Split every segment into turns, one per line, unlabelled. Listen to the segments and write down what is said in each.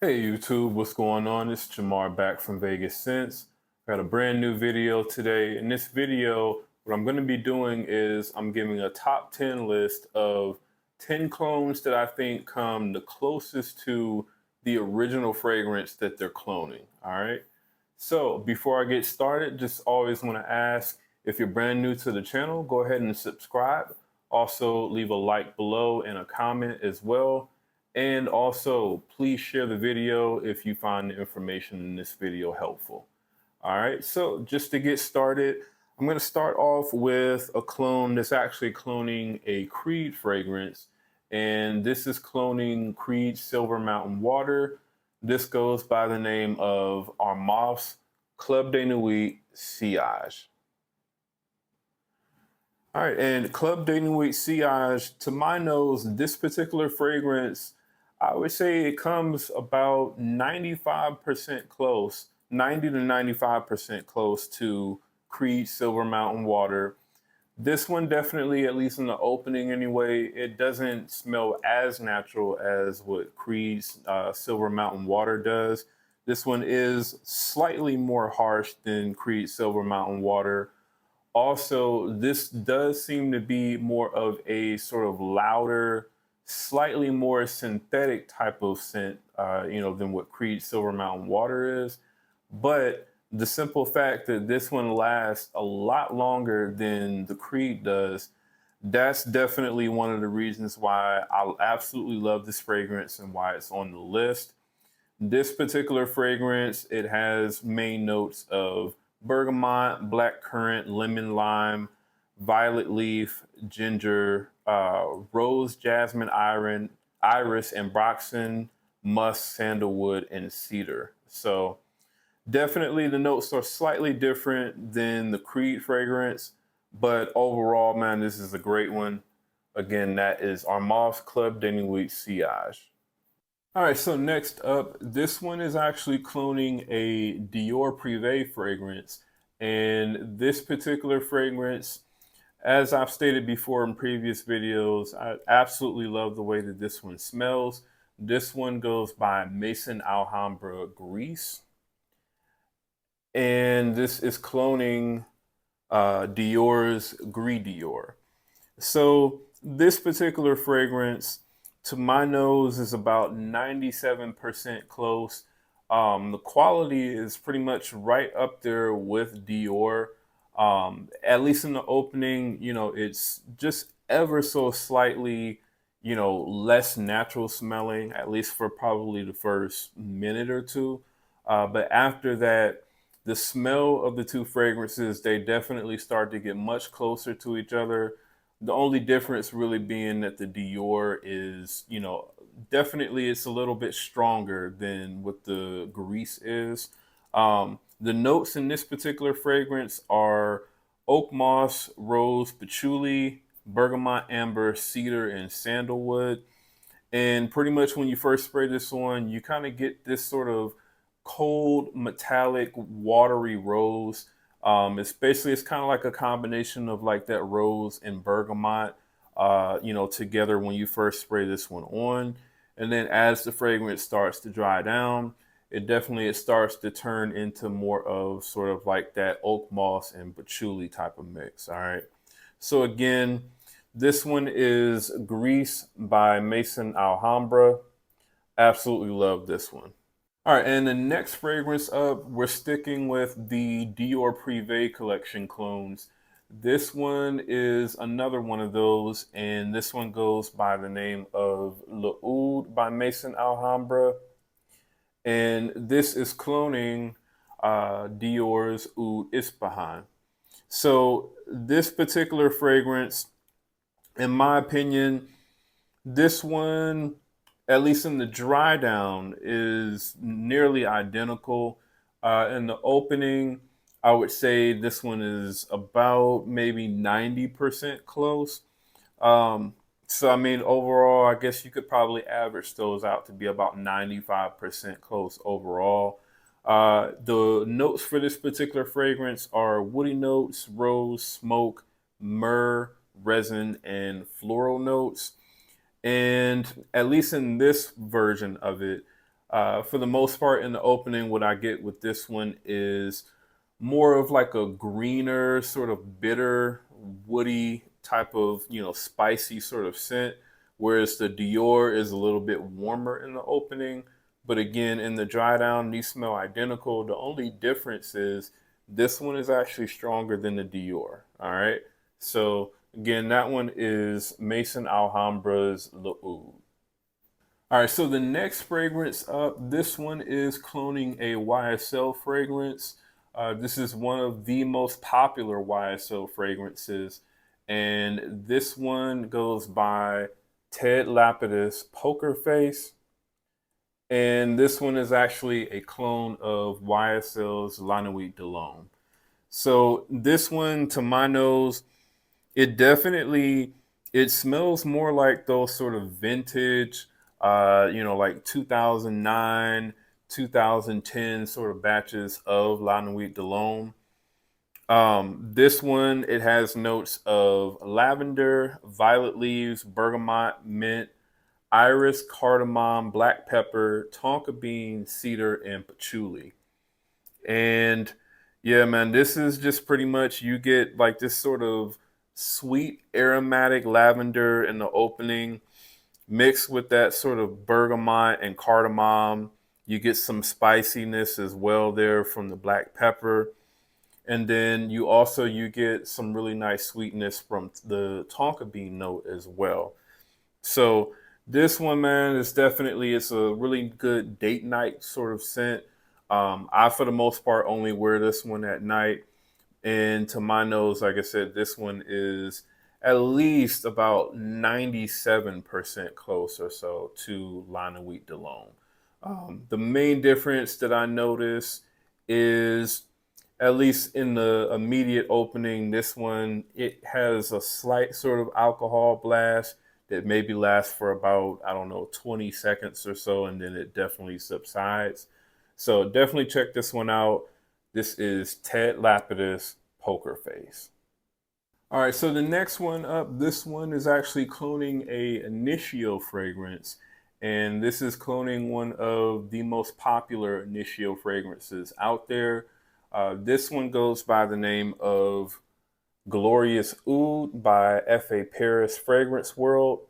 Hey YouTube, what's going on? It's Jamar back from Vegas Sense. Got a brand new video today. In this video, what I'm going to be doing is I'm giving a top 10 list of 10 clones that I think come the closest to the original fragrance that they're cloning. All right. So before I get started, just always want to ask, if you're brand new to the channel, go ahead and subscribe. Also leave a like below and a comment as well. And also, please share the video if you find the information in this video helpful. All right, so just to get started, I'm going to start off with a clone that's actually cloning a Creed fragrance. And this is cloning Creed Silver Mountain Water. This goes by the name of Armaf's Club de Nuit Sillage. All right, and Club de Nuit Sillage, to my nose, this particular fragrance, I would say it comes about 95% close, 90 to 95% close to Creed Silver Mountain Water. This one definitely, at least in the opening anyway, it doesn't smell as natural as what Creed's Silver Mountain Water does. This one is slightly more harsh than Creed Silver Mountain Water. Also, this does seem to be more of a sort of louder, slightly more synthetic type of scent, than what Creed Silver Mountain Water is. But the simple fact that this one lasts a lot longer than the Creed does, that's definitely one of the reasons why I absolutely love this fragrance and why it's on the list. This particular fragrance, it has main notes of bergamot, blackcurrant, lemon lime, violet leaf, ginger, rose, jasmine, iris, ambroxan, musk, sandalwood, and cedar. So definitely the notes are slightly different than the Creed fragrance, but overall, man, this is a great one. Again, that is Armaf's Club de Nuit Sillage. All right, so next up, this one is actually cloning a Dior Prive fragrance. And this particular fragrance, as I've stated before in previous videos, I absolutely love the way that this one smells. This one goes by Maison Alhambra Grise. And this is cloning Dior's Gris Dior. So this particular fragrance, to my nose, is about 97% close. The quality is pretty much right up there with Dior. At least in the opening, it's just ever so slightly, less natural smelling, at least for probably the first minute or two. But after that, the smell of the two fragrances, they definitely start to get much closer to each other. The only difference really being that the Dior is, definitely it's a little bit stronger than what the Grise is. The notes in this particular fragrance are oak moss, rose, patchouli, bergamot, amber, cedar, and sandalwood. And pretty much when you first spray this on, you kind of get this sort of cold, metallic, watery rose. It's kind of like a combination of like that rose and bergamot, together when you first spray this one on. And then as the fragrance starts to dry down, it starts to turn into more of sort of like that oak moss and patchouli type of mix. All right. So again, this one is Grise by Maison Alhambra. Absolutely love this one. All right, and the next fragrance up, we're sticking with the Dior Prive collection clones. This one is another one of those, and this one goes by the name of L'Oud by Maison Alhambra. And this is cloning Dior's Oud Ispahan. So this particular fragrance, in my opinion, this one, at least in the dry down, is nearly identical. In the opening, I would say this one is about maybe 90% close. So, I mean, overall, I guess you could probably average those out to be about 95% close overall. The notes for this particular fragrance are woody notes, rose, smoke, myrrh, resin, and floral notes. And at least in this version of it, For the most part, in the opening, what I get with this one is more of like a greener, sort of bitter, woody type of, spicy sort of scent, whereas the Dior is a little bit warmer in the opening. But again, in the dry down, these smell identical. The only difference is this one is actually stronger than the Dior. All right. So again, that one is Maison Alhambras Le Oud. All right, so the next fragrance up, this one is cloning a YSL fragrance. This is one of the most popular YSL fragrances, and this one goes by Ted Lapidus Poker Face, and this one is actually a clone of YSL's La Nuit de L'Homme. So this one, to my nose, it definitely it smells more like those sort of vintage, like 2009, 2010 sort of batches of La Nuit de L'Homme. This one, it has notes of lavender, violet leaves, bergamot, mint, iris, cardamom, black pepper, tonka bean, cedar, and patchouli. And yeah, man, this is just pretty much you get like this sort of sweet aromatic lavender in the opening, mixed with that sort of bergamot and cardamom. You get some spiciness as well there from the black pepper. And then you get some really nice sweetness from the tonka bean note as well. So this one, man, is definitely it's a really good date night sort of scent. I, for the most part, only wear this one at night. And to my nose, like I said, this one is at least about 97% close or so to La Nuit de L'Homme. The main difference that I notice is, at least in the immediate opening, this one, it has a slight sort of alcohol blast that maybe lasts for about, I don't know, 20 seconds or so, and then it definitely subsides. So definitely check this one out. This is Ted Lapidus Poker Face. All right, so the next one up, this one is actually cloning a Initio fragrance. And this is cloning one of the most popular Initio fragrances out there. This one goes by the name of Glorious Oud by F.A. Paris Fragrance World.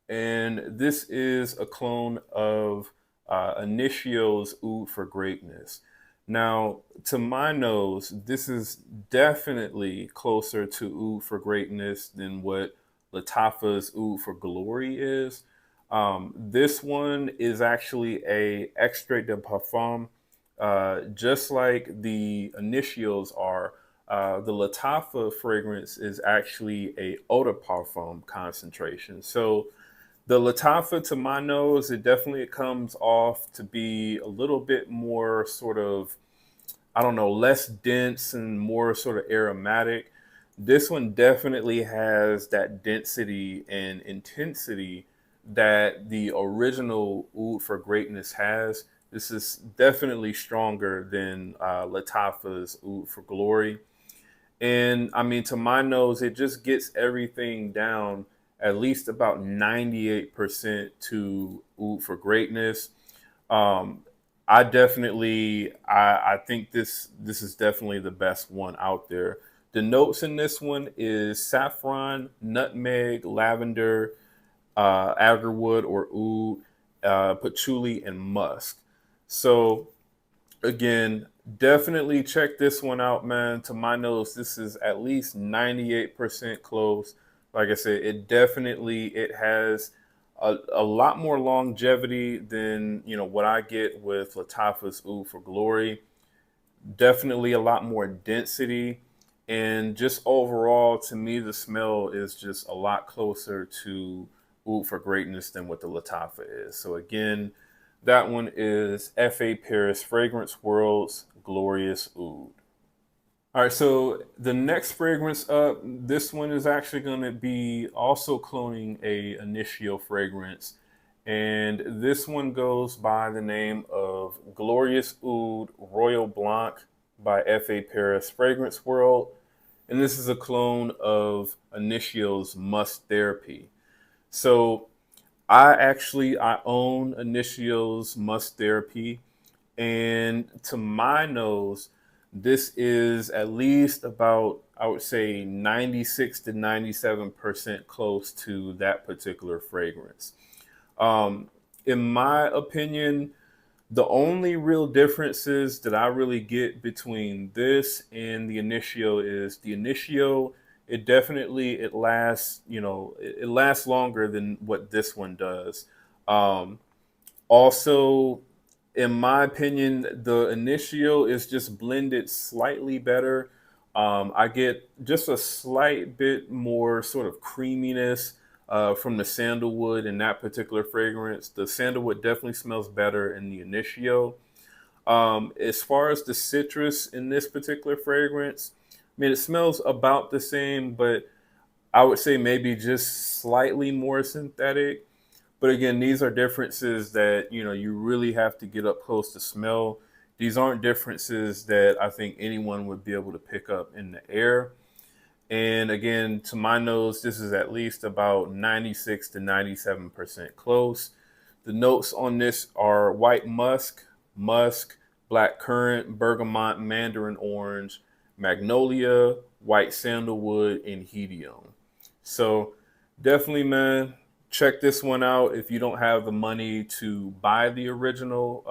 And this is a clone of Initio's Oud for Greatness. Now, to my nose, this is definitely closer to Oud for Greatness than what Lataffa's Oud for Glory is. This one is actually a extrait de parfum, just like the Initios are. The Lataffa fragrance is actually a eau de parfum concentration. So the Lataffa, to my nose, it definitely comes off to be a little bit more sort of, I don't know, less dense and more sort of aromatic. This one definitely has that density and intensity that the original Oud for Greatness has. This is definitely stronger than Lataffa's Oud for Glory. And I mean, to my nose, it just gets everything down at least about 98% to Oud for Greatness. Um, I think this is definitely the best one out there. The notes in this one is saffron, nutmeg, lavender, agarwood or oud, patchouli, and musk. So again, definitely check this one out, man. To my nose, this is at least 98% close. Like I said, it has a lot more longevity than what I get with Lataffa's Oud for Glory. Definitely a lot more density, and just overall, to me, the smell is just a lot closer to Oud for Greatness than what the Lataffa is. So again, that one is F.A. Paris Fragrance World's Glorious Oud. All right, so the next fragrance up, this one is actually going to be also cloning a Initio fragrance. And this one goes by the name of Glorious Oud Royal Blanc by F.A. Paris Fragrance World. And this is a clone of Initio's Must Therapy. So I own Initio's Must Therapy, and to my nose, this is at least about, I would say, 96 to 97% close to that particular fragrance. Um, in my opinion, the only real differences that I really get between this and the Initio is the Initio. It definitely it lasts, it lasts longer than what this one does. Um, Also, in my opinion, the Initio is just blended slightly better. I get just a slight bit more sort of creaminess from the sandalwood in that particular fragrance. The sandalwood definitely smells better in the Initio. As far as the citrus in this particular fragrance, I mean, it smells about the same, but I would say maybe just slightly more synthetic. But again, these are differences that you really have to get up close to smell. These aren't differences that I think anyone would be able to pick up in the air. And again, to my nose, this is at least about 96 to 97% close. The notes on this are white musk, black currant, bergamot, mandarin orange, magnolia, white sandalwood, and hedium. So definitely, man, check this one out if you don't have the money to buy the original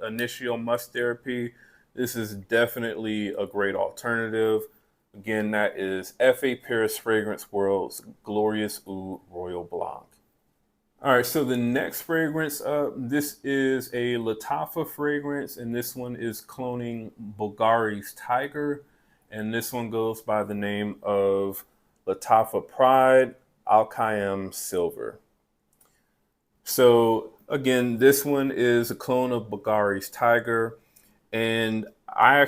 Initio Must Therapy. This is definitely a great alternative. Again, that is F.A. Paris Fragrance World's Glorious Oud Royal Blanc. All right, so the next fragrance up, this is a Lataffa fragrance, and this one is cloning Bulgari's Tiger, and this one goes by the name of Lataffa Pride Alkaim Silver. So again, this one is a clone of Bulgari's Tiger, and I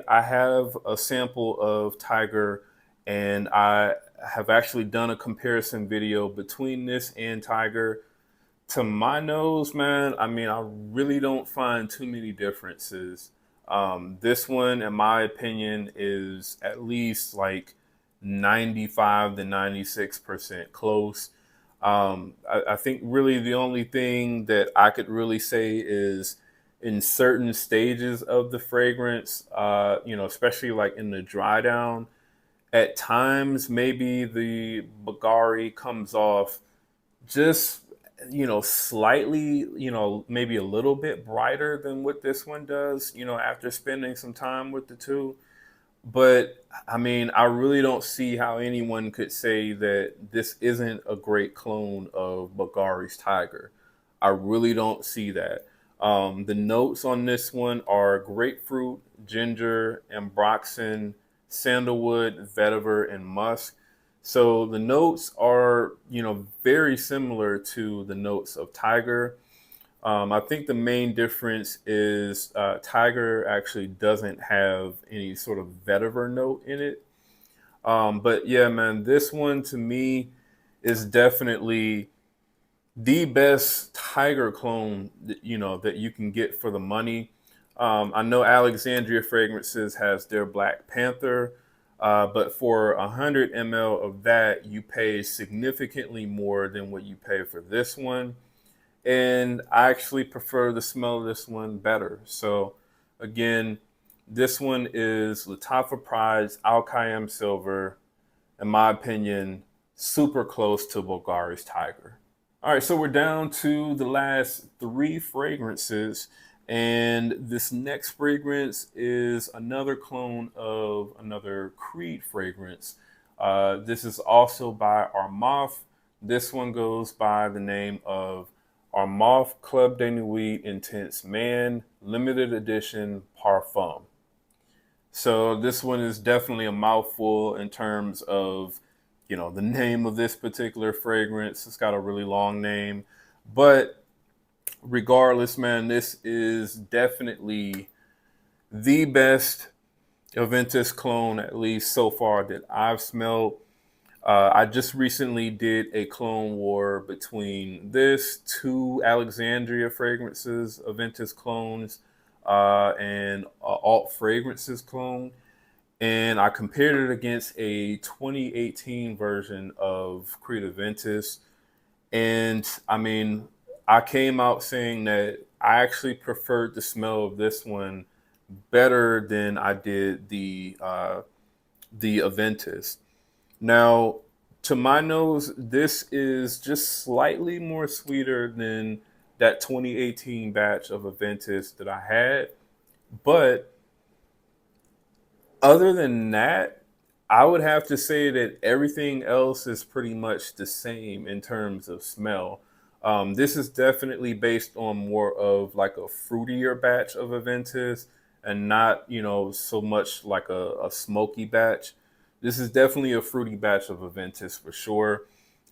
have a sample of Tiger, and I have actually done a comparison video between this and Tiger. To my nose, man, I mean, I really don't find too many differences. This one, in my opinion, is at least like 95 to 96% close. I think really the only thing that I could really say is in certain stages of the fragrance, especially like in the dry down, at times maybe the Bulgari comes off just, slightly, maybe a little bit brighter than what this one does, after spending some time with the two. But I mean, I really don't see how anyone could say that this isn't a great clone of Bulgari's Tiger. I really don't see that. The notes on this one are grapefruit, ginger, ambroxan, sandalwood, vetiver, and musk. So the notes are, very similar to the notes of Tiger. I think the main difference is Tiger actually doesn't have any sort of vetiver note in it. But yeah, man, this one to me is definitely the best Tiger clone that you can get for the money. I know Alexandria Fragrances has their Black Panther, but for 100 ml of that, you pay significantly more than what you pay for this one. And I actually prefer the smell of this one better. So again, this one is Lataffa Pride's Alkaim Silver. In my opinion, super close to Bulgari's Tiger. All right, so we're down to the last three fragrances. And this next fragrance is another clone of another Creed fragrance. This is also by Armaf. This one goes by the name of Armaf Club de Nuit Intense Man Limited Edition Parfum. So this one is definitely a mouthful in terms of, the name of this particular fragrance. It's got a really long name, but regardless, man, this is definitely the best Aventus clone, at least so far, that I've smelled. I just recently did a clone war between this, two Alexandria fragrances, Aventus clones, and Alt Fragrances clone. And I compared it against a 2018 version of Creed Aventus. And I mean, I came out saying that I actually preferred the smell of this one better than I did the Aventus. Now, to my nose, this is just slightly more sweeter than that 2018 batch of Aventus that I had. But other than that, I would have to say that everything else is pretty much the same in terms of smell. This is definitely based on more of like a fruitier batch of Aventus and not, so much like a smoky batch. This is definitely a fruity batch of Aventus for sure.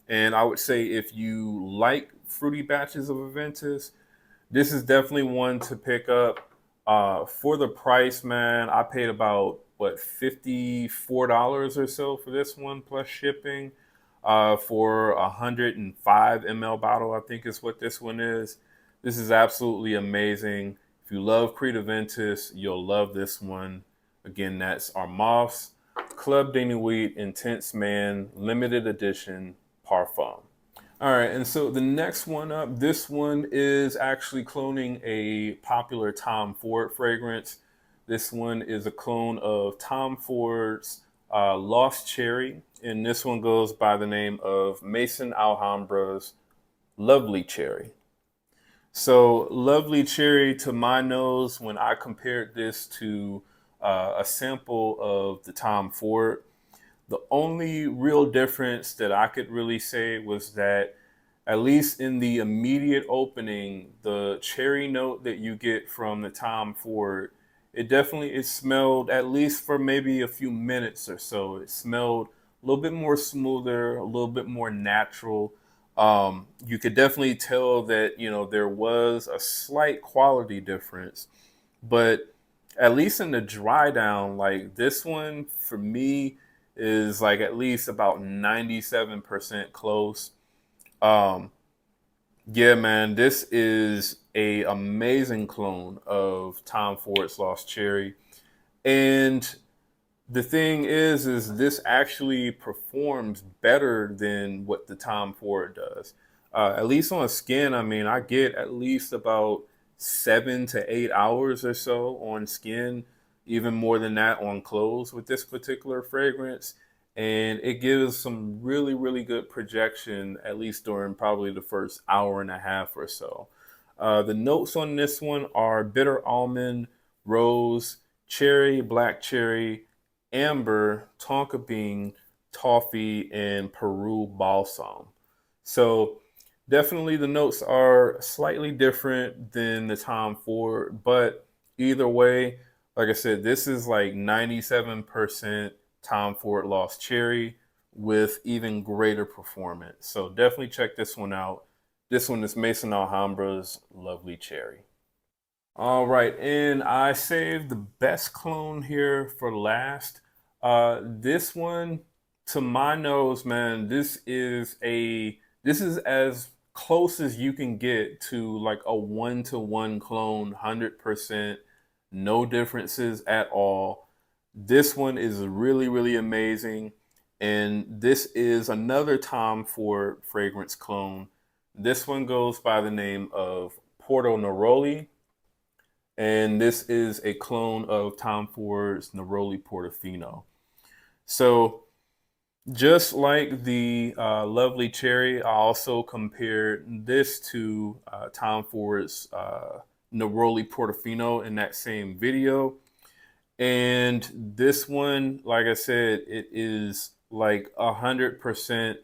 And I would say if you like fruity batches of Aventus, this is definitely one to pick up. For the price, man, I paid about what $54 or so for this one plus shipping. For 105 ml bottle, I think is what this one is. This is absolutely amazing. If you love Creed Aventus, you'll love this one. Again, that's Armaf's Club de Nuit Intense Man Limited Edition Parfum. All right, and so the next one up, this one is actually cloning a popular Tom Ford fragrance. This one is a clone of Tom Ford's Lost Cherry, and this one goes by the name of Maison Alhambra's Lovely Cherry. So, Lovely Cherry, to my nose, when I compared this to a sample of the Tom Ford, the only real difference that I could really say was that, at least in the immediate opening, the cherry note that you get from the Tom Ford, it smelled, at least for maybe a few minutes or so, it smelled a little bit more smoother, a little bit more natural. You could definitely tell that, there was a slight quality difference, but at least in the dry down, like this one for me is like at least about 97% close. Um, yeah, man, this is a amazing clone of Tom Ford's Lost Cherry. And the thing is this actually performs better than what the Tom Ford does. At least on skin, I mean, I get at least about 7 to 8 hours or so on skin, even more than that on clothes with this particular fragrance. And it gives some really, really good projection, at least during probably the first hour and a half or so. The notes on this one are bitter almond, rose, cherry, black cherry, amber, tonka bean, toffee, and Peru balsam. So definitely the notes are slightly different than the Tom Ford, but either way, like I said, this is like 97% Tom Ford Lost Cherry with even greater performance. So definitely check this one out. This one is Maison Alhambra's Lovely Cherry. All right, and I saved the best clone here for last. This one, to my nose, man, this is as close as you can get to like a one-to-one clone, 100%, no differences at all. This one is really, really amazing, and this is another Tom Ford fragrance clone. This one goes by the name of Porto Neroli, and this is a clone of Tom Ford's Neroli Portofino. So just like the Lovely Cherry, I also compared this to Tom Ford's Neroli Portofino in that same video. And this one, like I said, it is like 100%.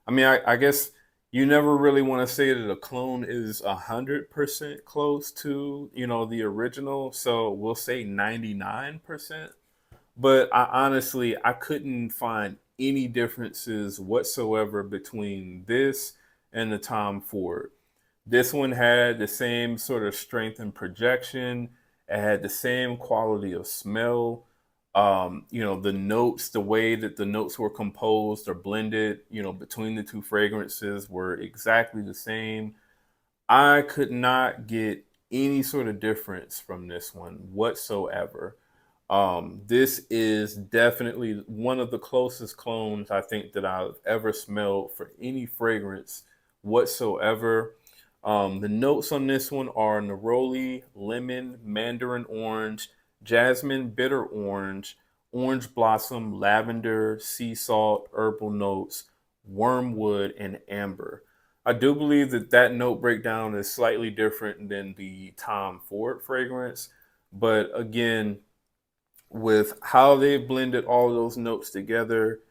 I mean, I guess you never really want to say that a clone is 100% close to, the original. So we'll say 99%. But I couldn't find any differences whatsoever between this and the Tom Ford. This one had the same sort of strength and projection. It had the same quality of smell. The notes, the way that the notes were composed or blended, between the two fragrances were exactly the same. I could not get any sort of difference from this one whatsoever. This is definitely one of the closest clones I think that I've ever smelled for any fragrance whatsoever. The notes on this one are neroli, lemon, mandarin orange, jasmine, bitter orange, orange blossom, lavender, sea salt, herbal notes, wormwood, and amber. I do believe that that note breakdown is slightly different than the Tom Ford fragrance, but again, with how they've blended all those notes together,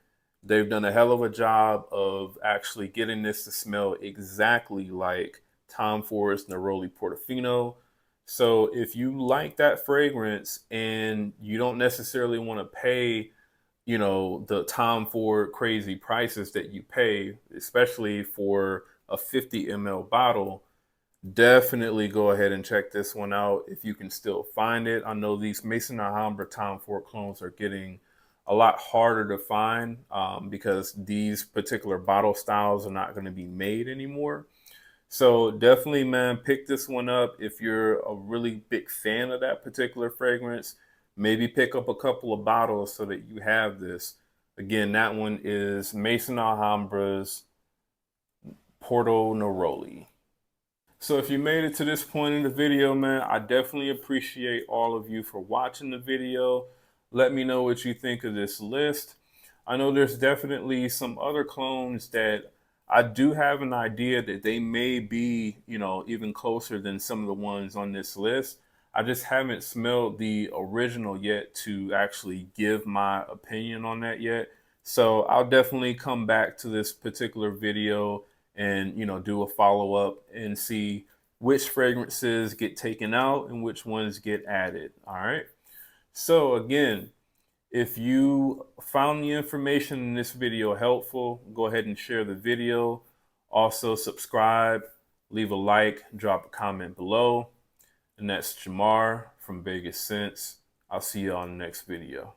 they've done a hell of a job of actually getting this to smell exactly like Tom Ford's Neroli Portofino. So if you like that fragrance and you don't necessarily want to pay, you know, the Tom Ford crazy prices that you pay, especially for a 50 ml bottle, definitely go ahead and check this one out if you can still find it. I know these Maison Alhambra Tom Ford clones are getting a lot harder to find because these particular bottle styles are not going to be made anymore. So definitely, man, pick this one up if you're a really big fan of that particular fragrance. Maybe pick up a couple of bottles so that you have this. Again, that one is Maison Alhambra's Porto Neroli. So if you made it to this point in the video, man, I definitely appreciate all of you for watching the video. Let me know what you think of this list. I know there's definitely some other clones that I do have an idea that they may be, you know, even closer than some of the ones on this list. I just haven't smelled the original yet to actually give my opinion on that yet. So I'll definitely come back to this particular video and, you know, do a follow up and see which fragrances get taken out and which ones get added. All right. So again, if you found the information in this video helpful, go ahead and share the video. Also subscribe, leave a like, drop a comment below. And that's Jamar from Vegas Sense. I'll see you on the next video.